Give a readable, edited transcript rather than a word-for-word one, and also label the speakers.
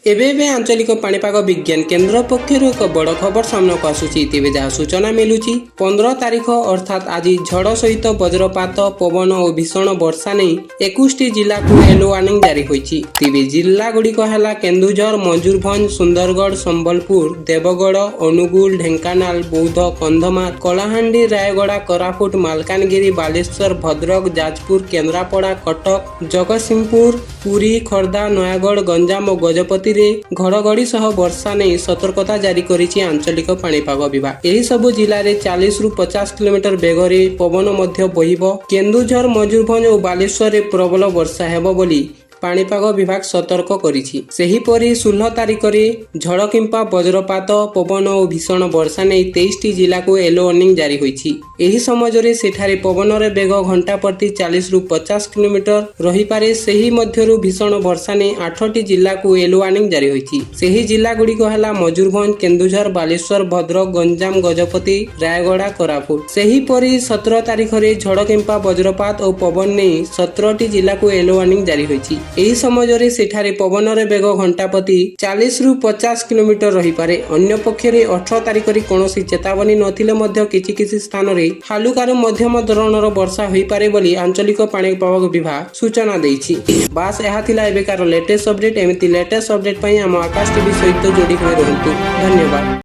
Speaker 1: एबे आंचलिक पाणीपाग विज्ञान केन्द्र पक्षर एक बड़ खबर सामना आसूची तेज जहाँ सूचना मिलूँ 15 तारिख अर्थात आज झड़ सहित वज्रपात पवन और भीषण वर्षा नहीं 21 जिला को येलो वार्निंग जारी होईची। तेज जिला गुड़िक है केन्दुझर, मयूरभंज, सुंदरगढ़, संबलपुर, देवगढ़, अनुगुल, ढेंकानाल, बौद्ध, कंधमाल, कलाहांडी, रायगड़ा, कोरापुट, मालकानगिरी, बालेश्वर, भद्रक, जाजपुर, केन्द्रापड़ा, कटक, जगतसिंहपुर, पुरी, खोर्धा, नयागढ़, गंजाम और गजपति घड़घड़ी सह वर्षा नहीं सतर्कता जारी करिछि आंचलिक पाणीपाग विभाग। एही सबु जिले में 40 ରୁ 50 किलोमीटर बेगरे पवन मध्य बहिबो। केन्दुझर, मयूरभंज और बालेश्वर में प्रबल वर्षा हेबो बोली पाणीपाग विभाग सतर्क करिछि। सेहीपरि 16 तारिख में झड़ किंपा वज्रपात पवन और भीषण वर्षा नहीं 23 जिला को येलो वार्निंग जारी होईछि। एही समय सेठारे पवन रे बेग घंटा प्रति 40 ରୁ 50 किलोमीटर रही पारे। सेही मध्यरु भीषण वर्षा नहीं 8 जिला को येलो वार्निंग जारी होईछि। सेही जिला गुड़िक है मयूरभंज, केन्दुझर, बालेश्वर, भद्रक, गंजाम, गजपति, रायगड़ा, कोरापुट। सेहीपरि 17 तारिख में झड़ किंपा वज्रपात और पवन नहीं 17 जिला को येलो वार्निंग जारी होईछि। एही समय सेठारे पवन रे बेग घंटा प्रति 40 ରୁ 50 किलोमीटर रही पारे। अन्य पक्षरे 18 तारिख रे कोनोसी चेतावनी नथिले मध्य किछि स्थान रे हालुकार मध्यम धरणर वर्षा होई पारे बोली आंचलिक पाणीपाग विभाग सूचना देइछि। बास एहा थिला एबेकार लेटेस्ट अपडेट। एमिति लेटेस्ट अपडेट पई हम आकाश टीवी सहित जोडी होई रहंतु। धन्यवाद।